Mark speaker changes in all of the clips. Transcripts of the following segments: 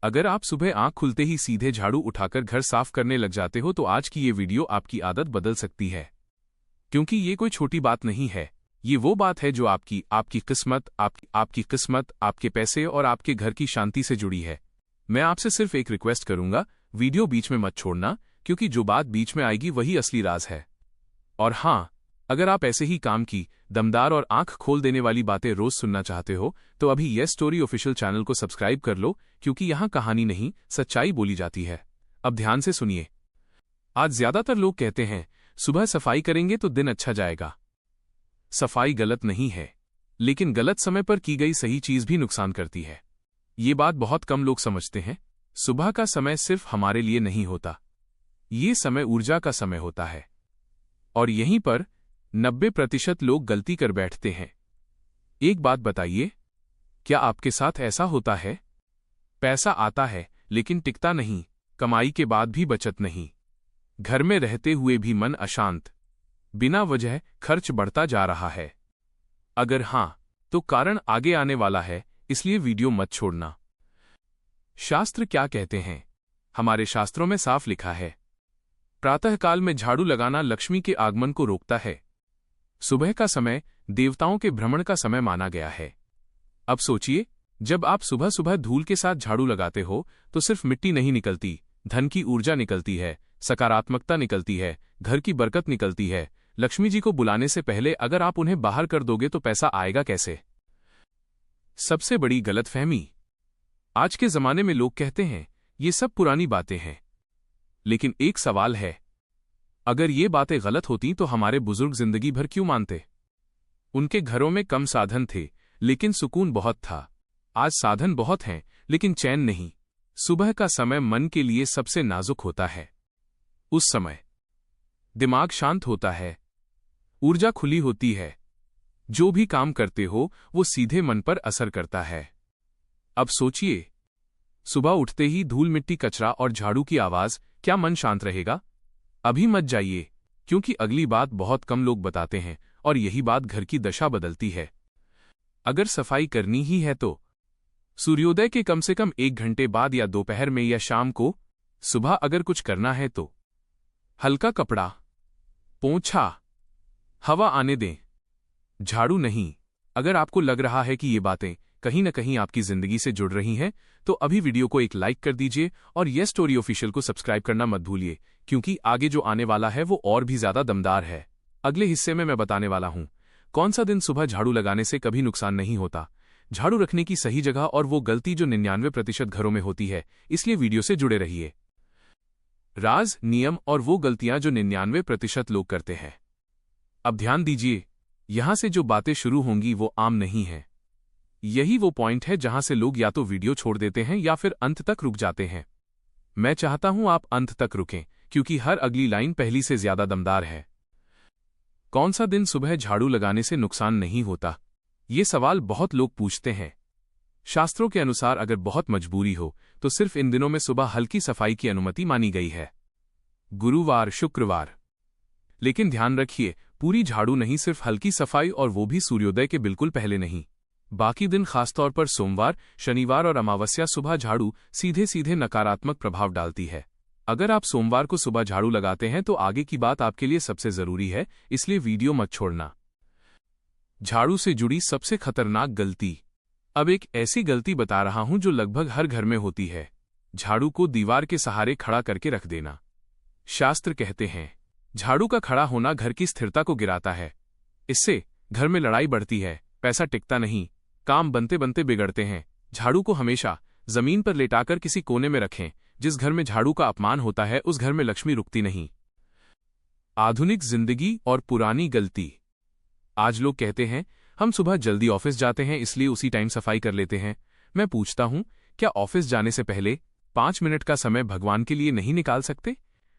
Speaker 1: अगर आप सुबह आंख खुलते ही सीधे झाड़ू उठाकर घर साफ करने लग जाते हो तो आज की ये वीडियो आपकी आदत बदल सकती है। क्योंकि ये कोई छोटी बात नहीं है, ये वो बात है जो आपकी किस्मत, आपके पैसे और आपके घर की शांति से जुड़ी है। मैं आपसे सिर्फ एक रिक्वेस्ट करूंगा, वीडियो बीच में मत छोड़ना, क्योंकि जो बात बीच में आएगी वही असली राज है। और हाँ, अगर आप ऐसे ही काम की दमदार और आंख खोल देने वाली बातें रोज सुनना चाहते हो तो अभी ये स्टोरी ऑफिशियल चैनल को सब्सक्राइब कर लो, क्योंकि यहाँ कहानी नहीं सच्चाई बोली जाती है। अब ध्यान से सुनिए। आज ज्यादातर लोग कहते हैं सुबह सफाई करेंगे तो दिन अच्छा जाएगा। सफाई गलत नहीं है, लेकिन गलत समय पर की गई सही चीज भी नुकसान करती है। ये बात बहुत कम लोग समझते हैं। सुबह का समय सिर्फ हमारे लिए नहीं होता, ये समय ऊर्जा का समय होता है। और यहीं पर 90% लोग गलती कर बैठते हैं। एक बात बताइए, क्या आपके साथ ऐसा होता है? पैसा आता है लेकिन टिकता नहीं, कमाई के बाद भी बचत नहीं, घर में रहते हुए भी मन अशांत, बिना वजह खर्च बढ़ता जा रहा है। अगर हां, तो कारण आगे आने वाला है, इसलिए वीडियो मत छोड़ना। शास्त्र क्या कहते हैं? हमारे शास्त्रों में साफ लिखा है, प्रातःकाल में झाड़ू लगाना लक्ष्मी के आगमन को रोकता है। सुबह का समय देवताओं के भ्रमण का समय माना गया है। अब सोचिए, जब आप सुबह सुबह धूल के साथ झाड़ू लगाते हो तो सिर्फ मिट्टी नहीं निकलती, धन की ऊर्जा निकलती है, सकारात्मकता निकलती है, घर की बरकत निकलती है। लक्ष्मी जी को बुलाने से पहले अगर आप उन्हें बाहर कर दोगे तो पैसा आएगा कैसे? सबसे बड़ी गलतफहमी। आज के जमाने में लोग कहते हैं ये सब पुरानी बातें हैं, लेकिन एक सवाल है, अगर ये बातें गलत होती तो हमारे बुजुर्ग जिंदगी भर क्यों मानते? उनके घरों में कम साधन थे लेकिन सुकून बहुत था। आज साधन बहुत हैं लेकिन चैन नहीं। सुबह का समय मन के लिए सबसे नाजुक होता है। उस समय दिमाग शांत होता है, ऊर्जा खुली होती है, जो भी काम करते हो वो सीधे मन पर असर करता है। अब सोचिए, सुबह उठते ही धूल मिट्टी कचरा और झाड़ू की आवाज, क्या मन शांत रहेगा? अभी मत जाइए, क्योंकि अगली बात बहुत कम लोग बताते हैं और यही बात घर की दशा बदलती है। अगर सफाई करनी ही है तो सूर्योदय के कम से कम 1 घंटे बाद या दोपहर में या शाम को। सुबह अगर कुछ करना है तो हल्का कपड़ा, पोंछा, हवा आने दें, झाड़ू नहीं। अगर आपको लग रहा है कि ये बातें कहीं न कहीं आपकी जिंदगी से जुड़ रही हैं तो अभी वीडियो को एक लाइक कर दीजिए और ये स्टोरी ऑफिशियल को सब्सक्राइब करना मत भूलिए, क्योंकि आगे जो आने वाला है वो और भी ज्यादा दमदार है। अगले हिस्से में मैं बताने वाला हूं कौन सा दिन सुबह झाड़ू लगाने से कभी नुकसान नहीं होता, झाड़ू रखने की सही जगह और वो गलती जो 99% घरों में होती है। इसलिए वीडियो से जुड़े रहिए। राज, नियम और वो गलतियां जो 99% लोग करते हैं। अब ध्यान दीजिए, यहां से जो बातें शुरू होंगी वो आम नहीं है। यही वो पॉइंट है जहां से लोग या तो वीडियो छोड़ देते हैं या फिर अंत तक रुक जाते हैं। मैं चाहता हूं आप अंत तक रुकें, क्योंकि हर अगली लाइन पहली से ज्यादा दमदार है। कौन सा दिन सुबह झाड़ू लगाने से नुकसान नहीं होता? ये सवाल बहुत लोग पूछते हैं। शास्त्रों के अनुसार अगर बहुत मजबूरी हो तो सिर्फ इन दिनों में सुबह हल्की सफाई की अनुमति मानी गई है, गुरुवार, शुक्रवार। लेकिन ध्यान रखिए, पूरी झाड़ू नहीं, सिर्फ हल्की सफाई, और वो भी सूर्योदय के बिल्कुल पहले नहीं। बाकी दिन, खासतौर पर सोमवार, शनिवार और अमावस्या, सुबह झाड़ू सीधे सीधे नकारात्मक प्रभाव डालती है। अगर आप सोमवार को सुबह झाड़ू लगाते हैं तो आगे की बात आपके लिए सबसे जरूरी है, इसलिए वीडियो मत छोड़ना। झाड़ू से जुड़ी सबसे खतरनाक गलती। अब एक ऐसी गलती बता रहा हूं जो लगभग हर घर में होती है, झाड़ू को दीवार के सहारे खड़ा करके रख देना। शास्त्र कहते हैं झाड़ू का खड़ा होना घर की स्थिरता को गिराता है। इससे घर में लड़ाई बढ़ती है, पैसा टिकता नहीं, काम बनते बनते बिगड़ते हैं। झाड़ू को हमेशा जमीन पर लेटाकर किसी कोने में रखें। जिस घर में झाड़ू का अपमान होता है उस घर में लक्ष्मी रुकती नहीं। आधुनिक जिंदगी और पुरानी गलती। आज लोग कहते हैं हम सुबह जल्दी ऑफिस जाते हैं इसलिए उसी टाइम सफाई कर लेते हैं। मैं पूछता हूं, क्या ऑफिस जाने से पहले 5 मिनट का समय भगवान के लिए नहीं निकाल सकते?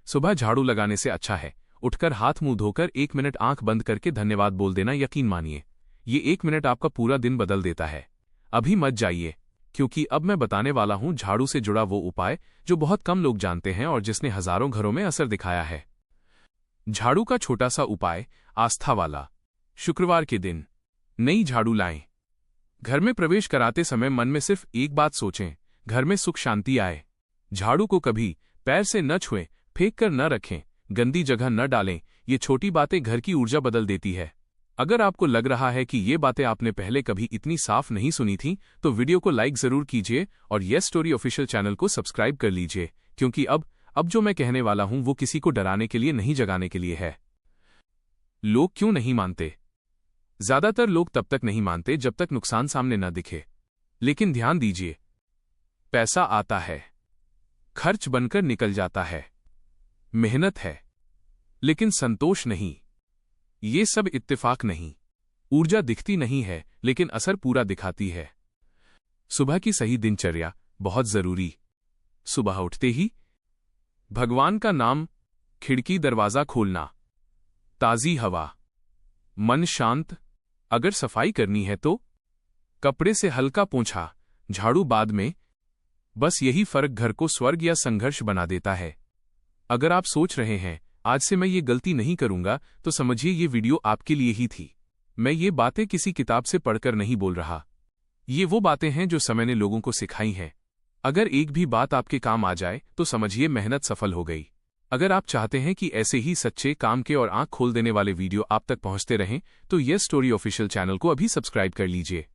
Speaker 1: सुबह झाड़ू लगाने से अच्छा है उठकर हाथ मुंह धोकर 1 मिनट आंख बंद करके धन्यवाद बोल देना। यकीन मानिए, ये 1 मिनट आपका पूरा दिन बदल देता है। अभी मत जाइए, क्योंकि अब मैं बताने वाला हूं झाड़ू से जुड़ा वो उपाय जो बहुत कम लोग जानते हैं और जिसने हजारों घरों में असर दिखाया है। झाड़ू का छोटा सा उपाय, आस्था वाला। शुक्रवार के दिन नई झाड़ू लाएं। घर में प्रवेश कराते समय मन में सिर्फ एक बात सोचें, घर में सुख शांति आए। झाड़ू को कभी पैर से न छुएं, फेंक कर न रखें, गंदी जगह न डालें। ये छोटी बातें घर की ऊर्जा बदल देती है। अगर आपको लग रहा है कि ये बातें आपने पहले कभी इतनी साफ नहीं सुनी थीं, तो वीडियो को लाइक जरूर कीजिए और यस स्टोरी ऑफिशियल चैनल को सब्सक्राइब कर लीजिए, क्योंकि अब जो मैं कहने वाला हूं वो किसी को डराने के लिए नहीं, जगाने के लिए है। लोग क्यों नहीं मानते? ज्यादातर लोग तब तक नहीं मानते जब तक नुकसान सामने न दिखे। लेकिन ध्यान दीजिए, पैसा आता है, खर्च बनकर निकल जाता है, मेहनत है, लेकिन संतोष नहीं। ये सब इत्तेफाक नहीं। ऊर्जा दिखती नहीं है, लेकिन असर पूरा दिखाती है। सुबह की सही दिनचर्या बहुत जरूरी। सुबह उठते ही भगवान का नाम, खिड़की दरवाजा खोलना, ताजी हवा, मन शांत। अगर सफाई करनी है तो कपड़े से हल्का पोंछा, झाड़ू बाद में। बस यही फर्क घर को स्वर्ग या संघर्ष बना देता है। अगर आप सोच रहे हैं आज से मैं ये गलती नहीं करूंगा, तो समझिए ये वीडियो आपके लिए ही थी। मैं ये बातें किसी किताब से पढ़कर नहीं बोल रहा। ये वो बातें हैं जो समय ने लोगों को सिखाई हैं। अगर एक भी बात आपके काम आ जाए तो समझिए मेहनत सफल हो गई। अगर आप चाहते हैं कि ऐसे ही सच्चे, काम के और आंख खोल देने वाले वीडियो आप तक पहुंचते रहें, तो यस स्टोरी ऑफिशियल चैनल को अभी सब्सक्राइब कर लीजिए।